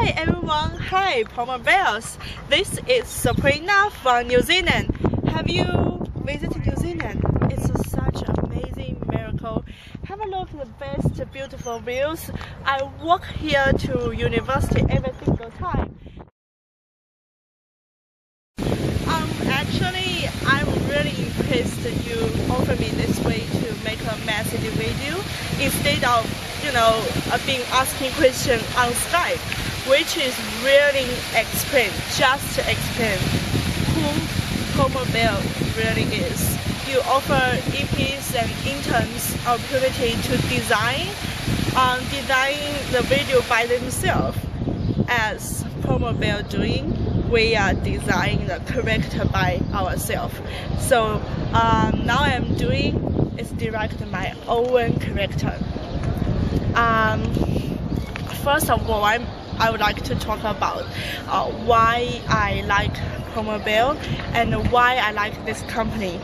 Hi everyone, hi Polar Bears. This is Surprina from New Zealand. Have you visited New Zealand? It's such an amazing miracle. Have a look at the best beautiful views. I walk here to university every single time. Actually, I'm really impressed you offer me this way to make a message video instead of, being asking questions on Skype, which is really just explain who Polar Bear really is. You offer EPs and interns opportunity to design the video by themselves. As Polar Bear doing, we are designing the character by ourselves. So now I'm doing is direct my own character. First of all, I would like to talk about why I like Polar Bear and why I like this company.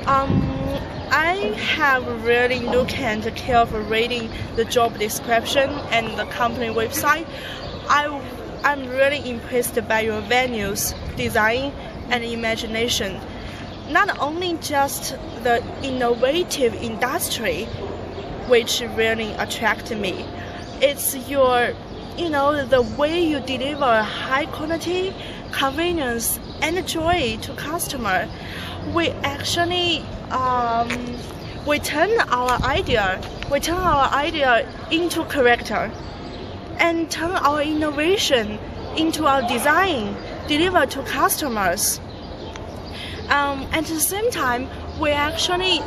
I have really looked and carefully reading the job description and the company website. I'm really impressed by your venues, design, and imagination. Not only just the innovative industry, which really attracted me. It's your, the way you deliver high quality, convenience, and joy to customer. We actually we turn our idea into character, and turn our innovation into our design, deliver to customers. At the same time, we actually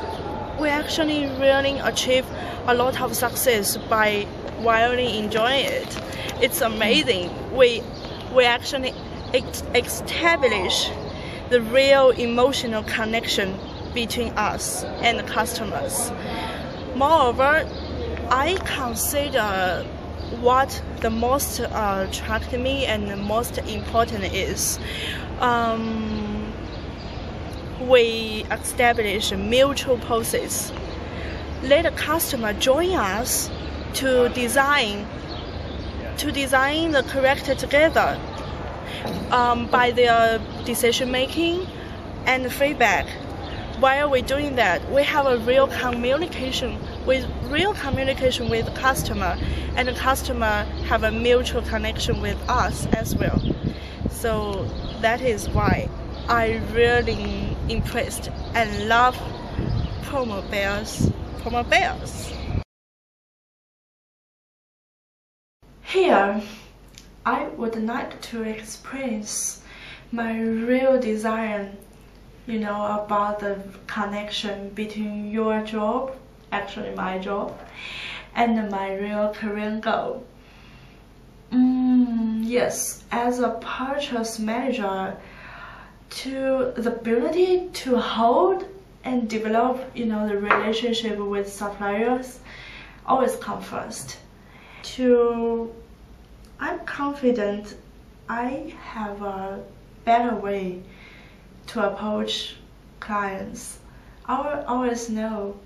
really achieve a lot of success by really enjoying it. It's amazing. We actually establish the real emotional connection between us and the customers. Moreover, I consider what the most attracted me and the most important is we establish a mutual process. Let the customer join us to design the character together by their decision making and feedback. While we're doing that, we have a real communication with the customer, and the customer have a mutual connection with us as well. So that is why I really impressed and love Polar Bears. Here, I would like to express my real desire, about the connection between your job, actually my job, and my real career goal. Yes, as a purchase manager, the ability to hold and develop, the relationship with suppliers always come first. I'm confident I have a better way to approach clients. I always know,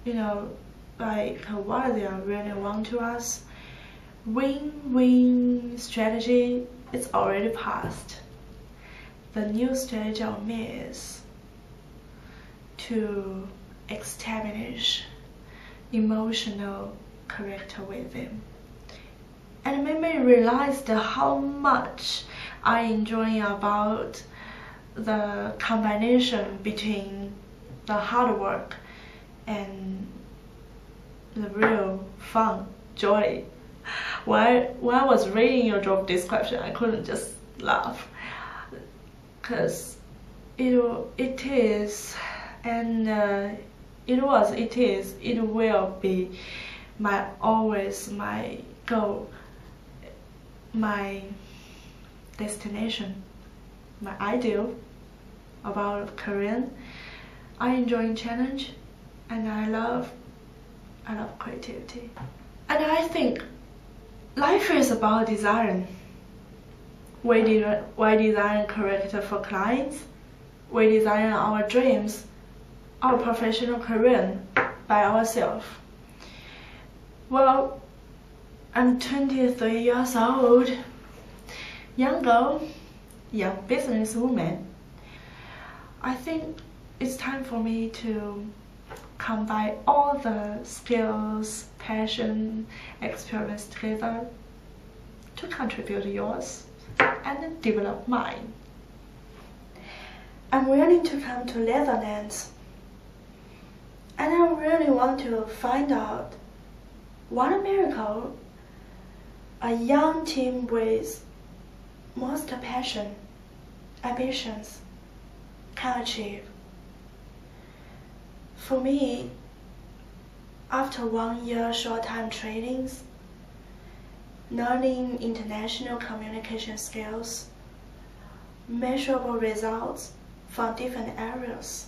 what they really want to us. Win-win strategy is already passed. The new strategy on me is to establish emotional character with them, and it made me realize how much I enjoy about the combination between the hard work and the real fun, joy. When I was reading your job description, I couldn't just laugh, because it will be always my goal, my destination, my ideal about career. I enjoy challenge, and I love creativity. And I think life is about design. We design character for clients. We design our dreams, our professional career by ourselves. Well, I'm 23 years old, young girl, young businesswoman. I think it's time for me to combine all the skills, passion, experience together to contribute yours and develop mine. I'm willing to come to Netherlands, and I really want to find out what a miracle a young team with most passion, ambitions can achieve. For me, after 1 year short-time trainings, learning international communication skills, measurable results from different areas,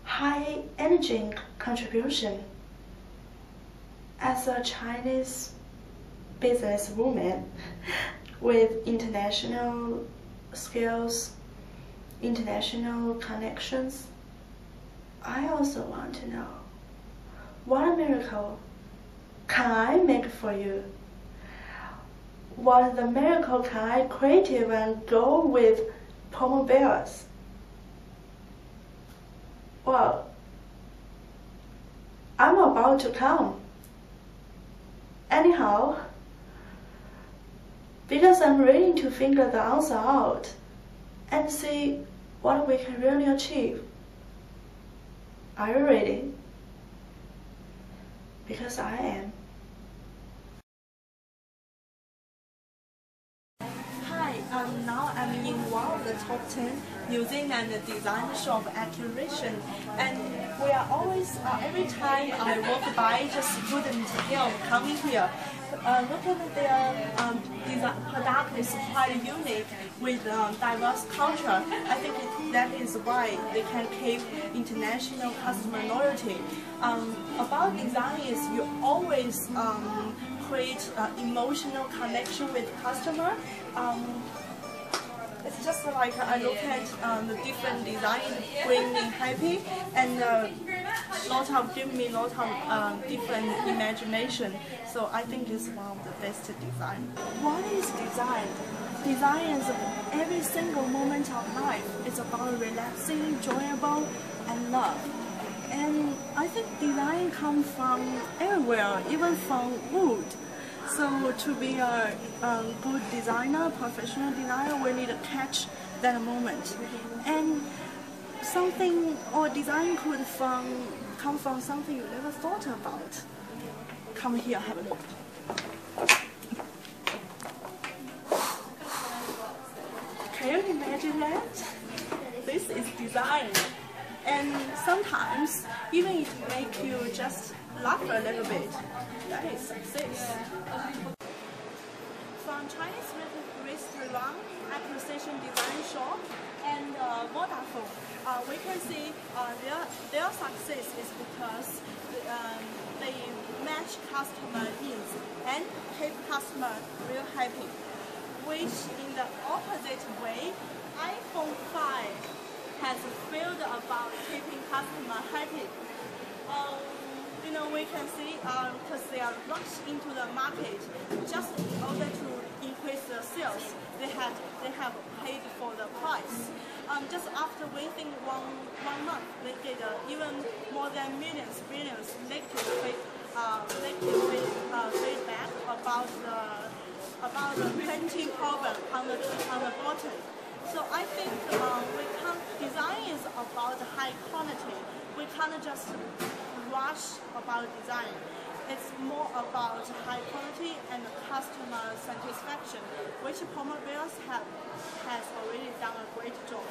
high energy contribution. As a Chinese businesswoman with international skills, international connections, I also want to know, what miracle can I make for you? What the miracle can I creative and go with polar bears? Well, I'm about to come. Anyhow, because I'm ready to figure the answer out and see what we can really achieve. Are you ready? Because I am. Hi, now I'm in one of the top 10 New Zealand design shop acquisition, and we are always, every time I walk by, just students coming here. Look at their design product is quite unique with diverse culture. I think that is why they can keep international customer loyalty. About design is you always create emotional connection with customer. It's just like I look at the different design, bring me happy, and give me a lot of different imagination. So I think it's one of the best design. What is design? Design is every single moment of life. It's about relaxing, enjoyable, and love. And I think design comes from everywhere, even from wood. So to be a good designer, professional designer, we need to catch that moment. And something or design could come from something you never thought about. Come here, have a look. Can you imagine that? This is design. And sometimes even it makes you just laugh a little bit. That is success. From Chinese restaurant, acquisition design shop, and Vodafone, we can see their success is because they match customer needs and keep customer real happy. Which in the opposite way, iPhone 5 has failed about keeping customer happy. We can see because they are rushed into the market just in order to increase their sales. They have paid for the price. Just after waiting one month, they get even more than billions negative feedback about the printing problem on the bottom. So I think design is about high quality. We can't just rush about design. It's more about high quality and customer satisfaction, which Polar Bears has already done a great job.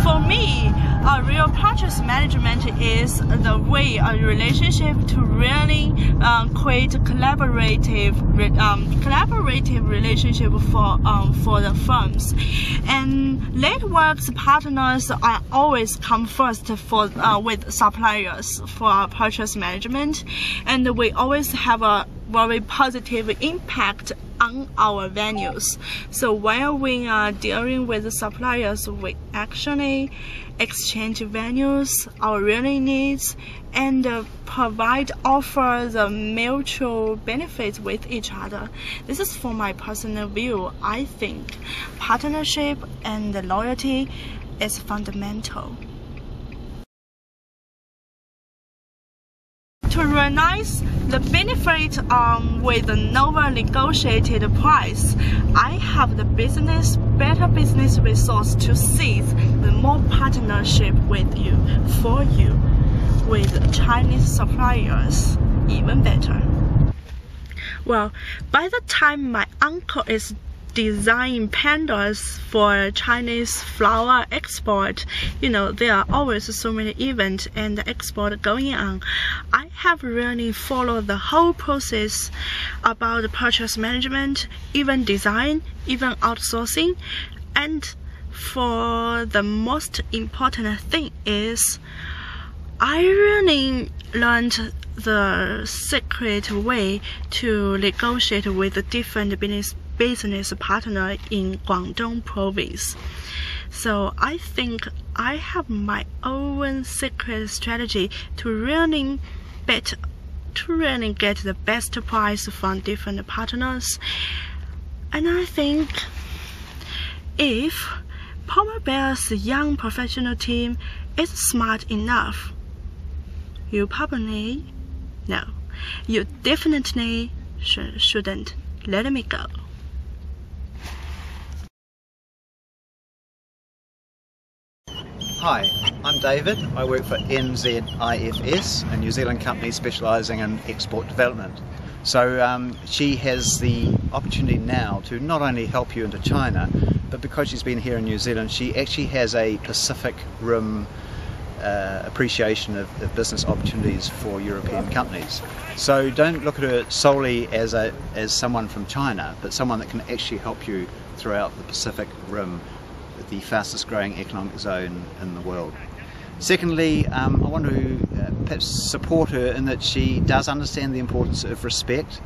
For me, real purchase management is the way a relationship to really create a collaborative relationship for the firms. And networks partners are always come first with suppliers for our purchase management, and we always have a very positive impact on our venues. So while we are dealing with the suppliers, we actually exchange venues, our really needs, and offer the mutual benefits with each other. This is for my personal view. I think partnership and loyalty is fundamental. To realize the benefit with the novel negotiated price, I have the better business resource to seize the more partnership with you, for you, with Chinese suppliers, even better. Well, by the time my uncle is designing pandas for Chinese flower export, there are always so many events and export going on. I have really followed the whole process about the purchase management, even design, even outsourcing. And for the most important thing is, I really learned the secret way to negotiate with the different business partner in Guangdong province. So I think I have my own secret strategy to really get the best price from different partners. And I think if Polar Bear's young professional team is smart enough, you definitely shouldn't let me go. Hi, I'm David. I work for NZIFS, a New Zealand company specialising in export development. So she has the opportunity now to not only help you into China, but because she's been here in New Zealand, she actually has a Pacific Rim appreciation of business opportunities for European companies. So don't look at her solely as someone from China, but someone that can actually help you throughout the Pacific Rim, the fastest growing economic zone in the world. Secondly, I want to perhaps support her in that she does understand the importance of respect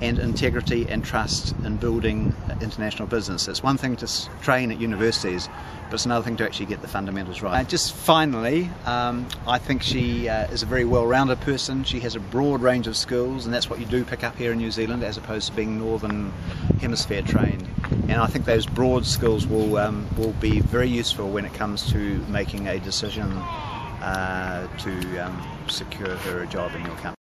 and integrity and trust in building international business. It's one thing to train at universities, but it's another thing to actually get the fundamentals right. Just finally, I think she is a very well-rounded person. She has a broad range of skills, and that's what you do pick up here in New Zealand as opposed to being Northern Hemisphere trained. And I think those broad skills will be very useful when it comes to making a decision to secure her a job in your company.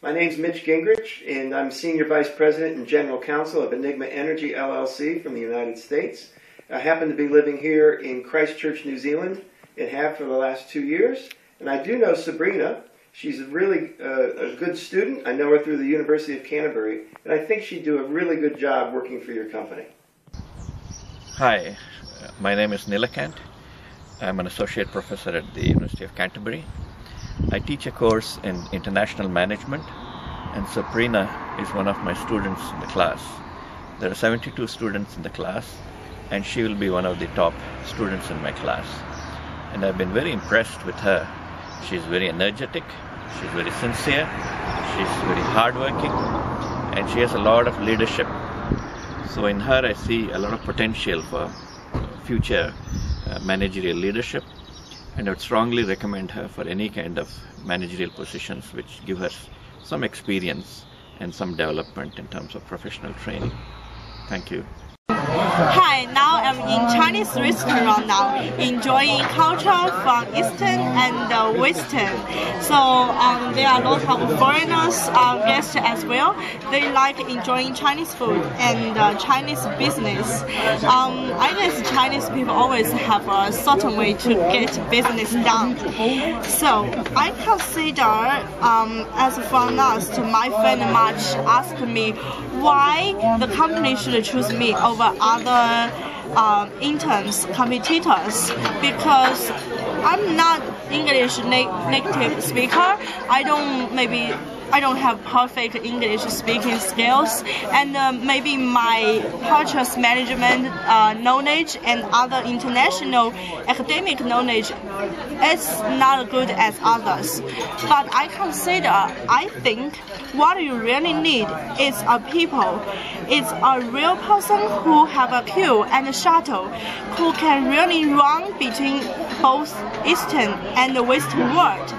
My name's Mitch Gingrich, and I'm Senior Vice President and General Counsel of Enigma Energy LLC from the United States. I happen to be living here in Christchurch, New Zealand, and have for the last 2 years. And I do know Sabrina. She's a really a good student. I know her through the University of Canterbury, and I think she'd do a really good job working for your company. Hi, my name is Nilakant. I'm an associate professor at the University of Canterbury. I teach a course in international management, and Surprina is one of my students in the class. There are 72 students in the class, and she will be one of the top students in my class. And I've been very impressed with her. She's very energetic, she's very sincere, she's very hardworking, and she has a lot of leadership. So in her I see a lot of potential for future managerial leadership, and I would strongly recommend her for any kind of managerial positions which give her some experience and some development in terms of professional training. Thank you. Hi, now I'm in Chinese restaurant now, enjoying culture from Eastern and Western. So there are a lot of foreigners, guests as well. They like enjoying Chinese food and Chinese business. I guess Chinese people always have a certain way to get business done. So I consider, as from us, my friend March asked me why the company should choose me over other interns, competitors, because I'm not English native speaker. I don't maybe I don't have perfect English speaking skills, and maybe my purchase management knowledge and other international academic knowledge is not good as others. But I think what you really need is a people. It's a real person who have a queue and a shuttle, who can really run between both Eastern and the Western world,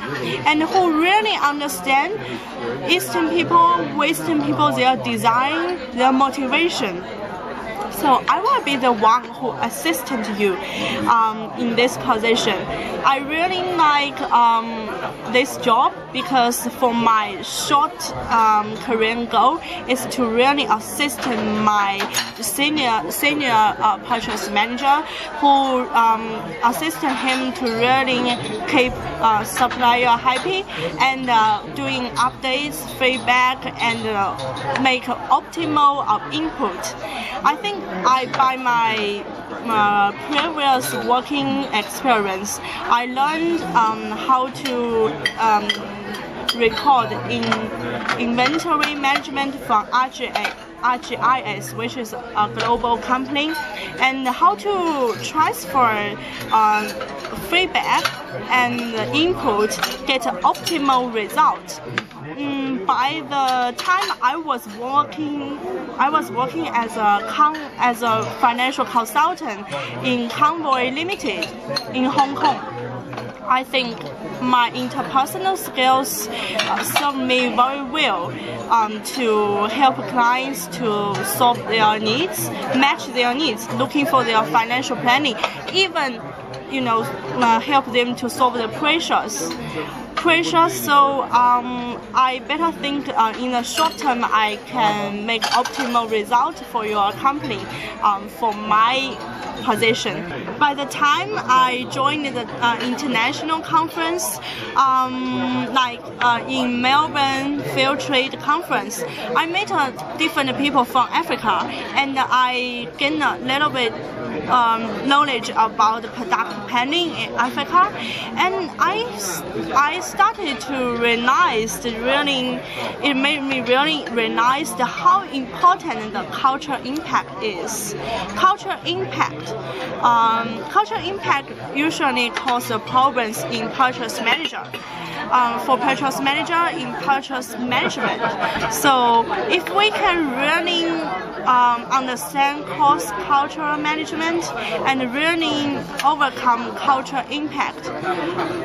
and who really understand Eastern people, Western people, their design, their motivation. So I will be the one who assist you in this position. I really like this job because for my short career goal is to really assist my senior purchase manager, who assist him to really keep supplier happy and doing updates, feedback, and make optimal input. I think by my previous working experience, I learned how to record in inventory management from RGIS, which is a global company, and how to transfer feedback and input, get an optimal result. By the time I was working as a financial consultant in Convoy Limited in Hong Kong. I think my interpersonal skills serve me very well to help clients to solve their needs, match their needs, looking for their financial planning, even help them to solve the pressures. So I better think in the short term I can make optimal result for your company for my position. By the time I joined the international conference, in Melbourne Fair Trade Conference, I met different people from Africa, and I gained a little bit knowledge about product planning in Africa, and I started to realize it made me really realize how important the cultural impact is. Cultural impact usually causes problems in purchase manager. For purchase manager in purchase management. So if we can really understand cross-cultural management and really overcome cultural impact,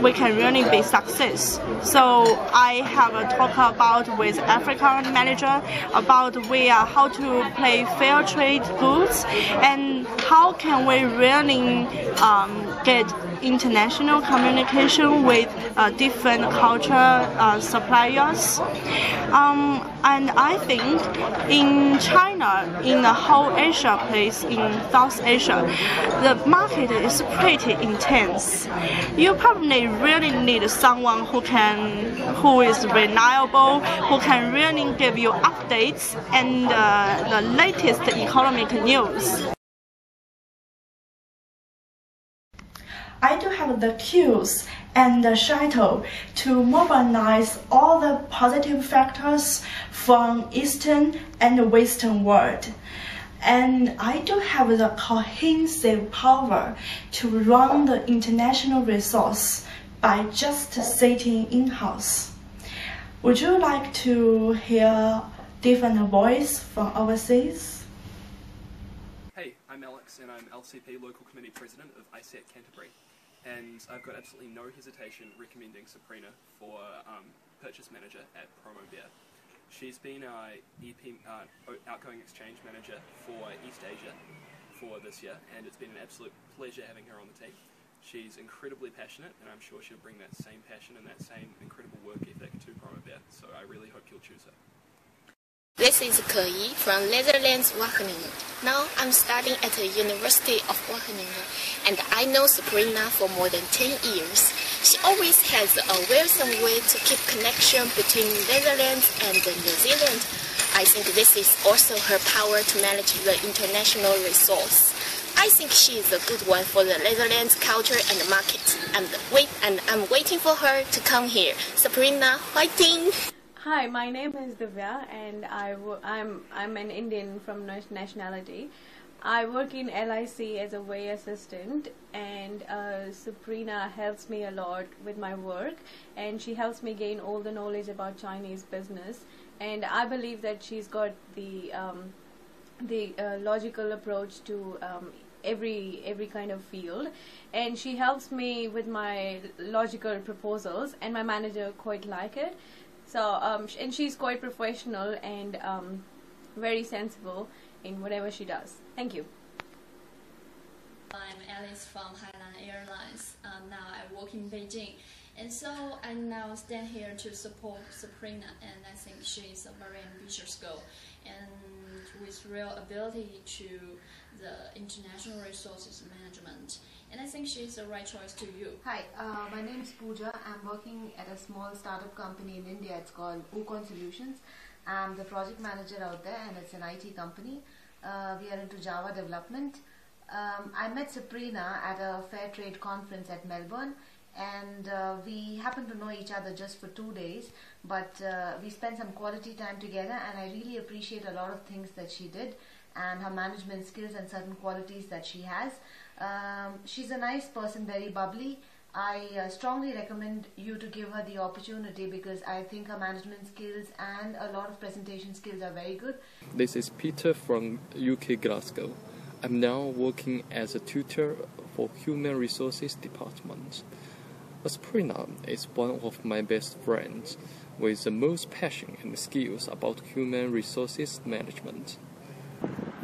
we can really be success. So I have a talk about with African manager about how to play fair trade goods and how can we really get international communication with different cultural suppliers. And I think in China, in the whole Asia place, in South Asia, the market is pretty intense. You probably really need someone who is reliable, who can really give you updates and the latest economic news. I do have the queues and the shuttle to mobilize all the positive factors from Eastern and Western world. And I do have the cohesive power to run the international resource by just sitting in-house. Would you like to hear different voice from overseas? Hey, I'm Alex and I'm LCP Local Committee President of ISET Canterbury. And I've got absolutely no hesitation recommending Surprina for Purchase Manager at Promo Beer. She's been our Outgoing Exchange Manager for East Asia for this year, and it's been an absolute pleasure having her on the team. She's incredibly passionate, and I'm sure she'll bring that same passion and that same incredible work ethic to Promo Beer, so I really hope you'll choose her. This is Ke Yi from Netherlands, Wageningen. Now I'm studying at the University of Wageningen, and I know Surprina for more than 10 years. She always has a welcome way to keep connection between Netherlands and New Zealand. I think this is also her power to manage the international resource. I think she is a good one for the Netherlands culture and the market. I'm waiting for her to come here. Surprina, fighting! Hi, my name is Divya, and I'm an Indian from nationality. I work in LIC as a way assistant, and Surprina helps me a lot with my work, and she helps me gain all the knowledge about Chinese business. And I believe that she's got the logical approach to every kind of field, and she helps me with my logical proposals, and my manager quite like it. So and she's quite professional and very sensible in whatever she does. Thank you. I'm Alice from Hainan Airlines. Now I work in Beijing, and so I now stand here to support Surprina, and I think she is a very ambitious girl and with real ability to the international resources management, and I think she is the right choice to you. Hi, my name is Pooja. I'm working at a small startup company in India. It's called Ukon Solutions. I'm the project manager out there, and it's an IT company. We are into Java development. I met Surprina at a fair trade conference at Melbourne, and we happened to know each other just for 2 days, but we spent some quality time together, and I really appreciate a lot of things that she did and her management skills and certain qualities that she has. She's a nice person, very bubbly. I strongly recommend you to give her the opportunity because I think her management skills and a lot of presentation skills are very good. This is Peter from UK Glasgow. I'm now working as a tutor for Human Resources Department. Surprina is one of my best friends with the most passion and skills about human resources management.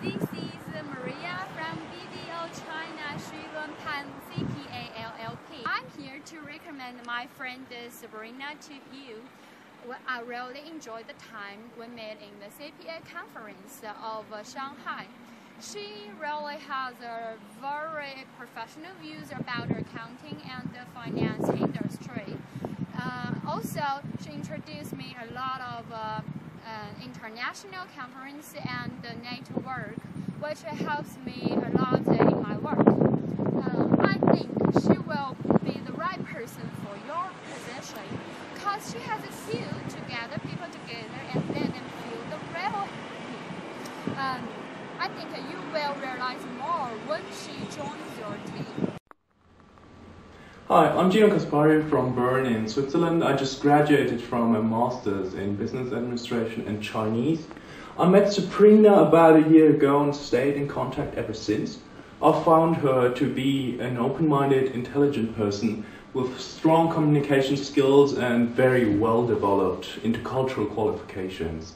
This is Maria from BDO China Shuiwen CPA LLP. I'm here to recommend my friend Surprina to you. I really enjoyed the time we met in the CPA conference of Shanghai. She really has a very professional views about accounting and the finance industry. Also, she introduced me a lot of international conference and network, which helps me a lot in my work. I think she will be the right person for your position because she has a skill to gather people together and let them feel the real happy. I think you will realize more when she joins your team. Hi, I'm Gino Kaspari from Bern in Switzerland. I just graduated from a master's in business administration and Chinese. I met Surprina about a year ago and stayed in contact ever since. I found her to be an open-minded, intelligent person with strong communication skills and very well-developed intercultural qualifications.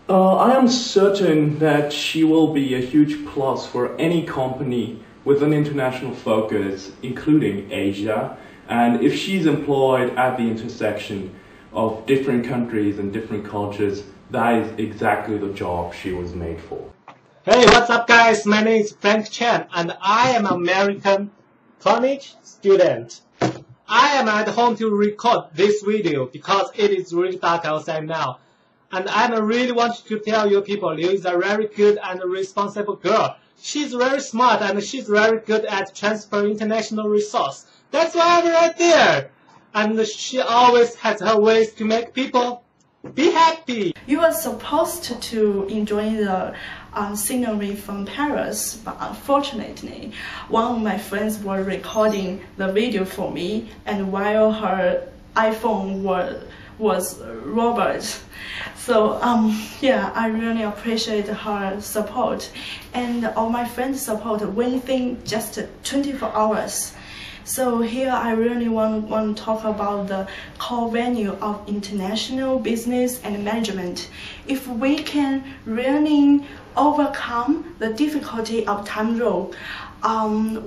I am certain that she will be a huge plus for any company with an international focus, including Asia, and if she's employed at the intersection of different countries and different cultures, that is exactly the job she was made for. Hey, what's up guys? My name is Frank Chen, and I am an American college student. I am at home to record this video because it is really dark outside now. And I really want to tell you people, Liu is a very good and responsible girl. She's very smart and she's very good at transfer international resource. That's why I'm right there. And she always has her ways to make people be happy. You were supposed to enjoy the scenery from Paris, but unfortunately, one of my friends was recording the video for me, and while her iPhone was Robert. So yeah, I really appreciate her support and all my friends' support within just 24 hours. So here I really want to talk about the core value of international business and management. If we can really overcome the difficulty of time rule,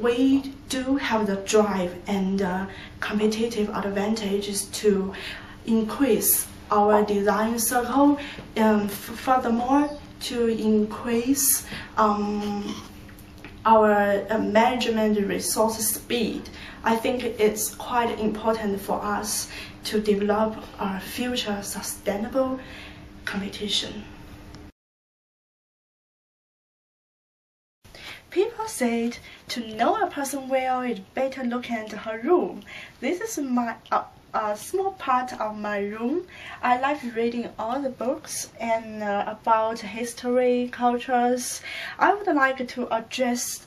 we do have the drive and competitive advantages to increase our design circle, furthermore to increase our management resource speed. I think it's quite important for us to develop our future sustainable competition. People said to know a person well, it's better look at her room. This is my a small part of my room. I like reading all the books and about history, cultures. I would like to address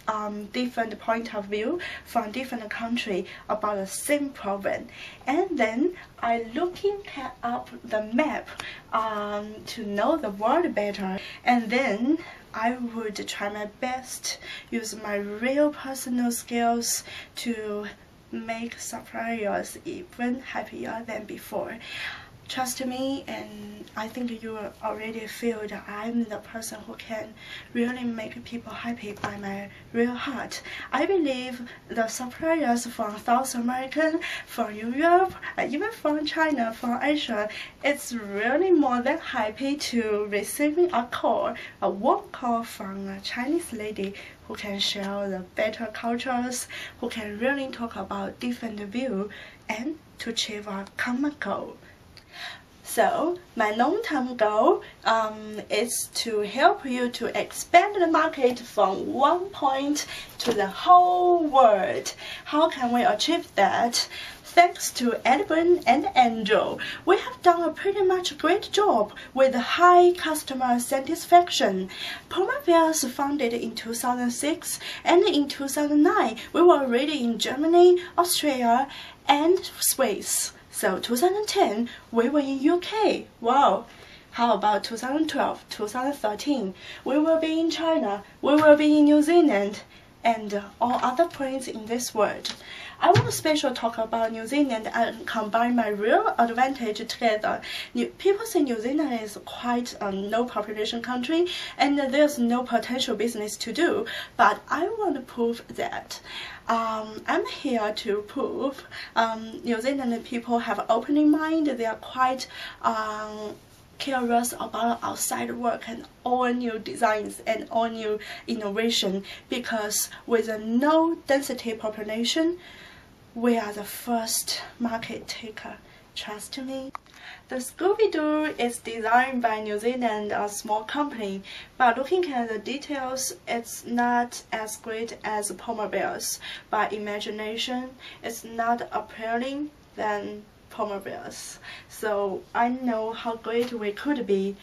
different point of view from different country about the same problem. And then I looking up the map to know the world better. And then I would try my best, use my real personal skills to make suppliers even happier than before. Trust me, and I think you already feel that I'm the person who can really make people happy by my real heart. I believe the suppliers from South America, from Europe, even from China, from Asia, it's really more than happy to receiving a call, a warm call from a Chinese lady who can share the better cultures, who can really talk about different views, and to achieve a common goal. So my long-term goal is to help you to expand the market from one point to the whole world. How can we achieve that? Thanks to Edwin and Andrew, we have done a pretty much great job with high customer satisfaction. Puma was founded in 2006, and in 2009 we were already in Germany, Australia, and Swiss. So 2010, we were in UK. Wow. How about 2012, 2013? We will be in China. We will be in New Zealand and all other places in this world. I want to special talk about New Zealand and combine my real advantage together. People say New Zealand is quite a low population country and there's no potential business to do, but I want to prove that. I'm here to prove New Zealand people have an opening mind. They are quite curious about outside work and all new designs and all new innovation, because with a low density population, we are the first market taker. Trust me. The Scooby-Doo is designed by New Zealand, a small company, but looking at the details, it's not as great as Polar Bears. By imagination, it's not appealing than Polar Bears. So I know how great we could be.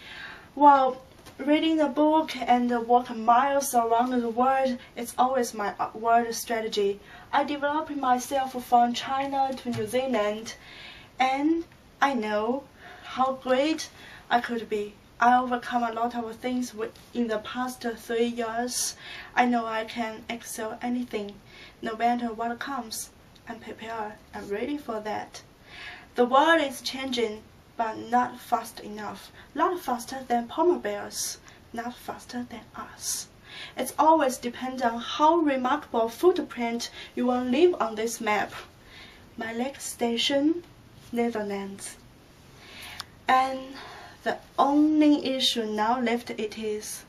While reading the book and walk miles around the world, it's always my world strategy. I developed myself from China to New Zealand, and I know how great I could be. I overcome a lot of things in the past 3 years. I know I can excel anything. No matter what comes, I'm prepared. I'm ready for that. The world is changing, but not fast enough. Not faster than Polar Bears. Not faster than us. It always depends on how remarkable footprint you want to leave on this map. My next station, Netherlands. And the only issue now left it is,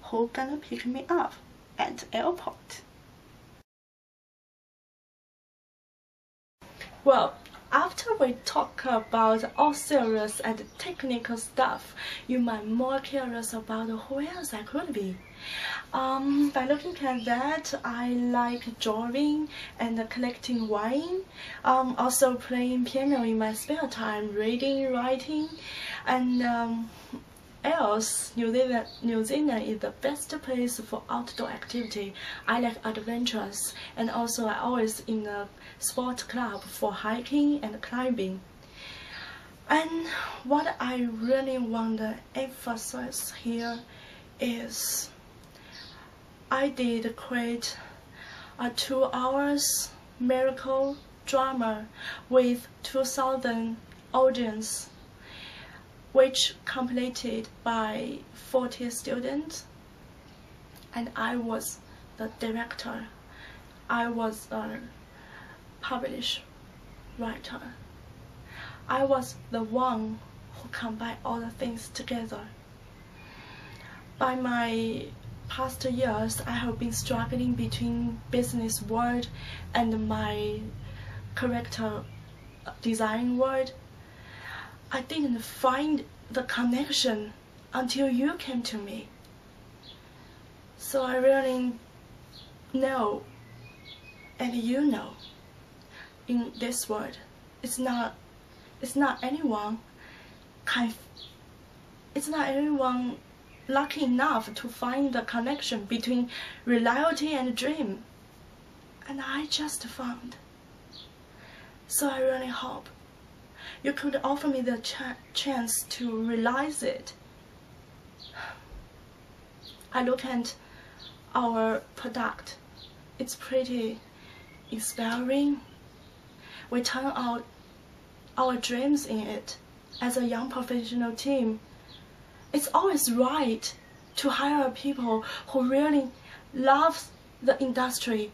who gonna pick me up at the airport? Well, after we talk about all serious and technical stuff, you might more curious about who else I could be. By looking at that, I like drawing and collecting wine. Also playing piano in my spare time, reading, writing, and else, New Zealand is the best place for outdoor activity. I like adventures, and also I always in a sport club for hiking and climbing. And what I really want to emphasize here is I did create a 2 hours miracle drama with 2,000 audience, which completed by 40 students, and I was the director. I was a publisher, writer. I was the one who combined all the things together. By my past years, I have been struggling between business world and my character design world. I didn't find the connection until you came to me. So I really know, and you know, in this world, it's not anyone lucky enough to find the connection between reality and dream. And I just found. So I really hope you could offer me the chance to realize it. I look at our product. It's pretty inspiring. We turn out our dreams in it as a young professional team. It's always right to hire people who really love the industry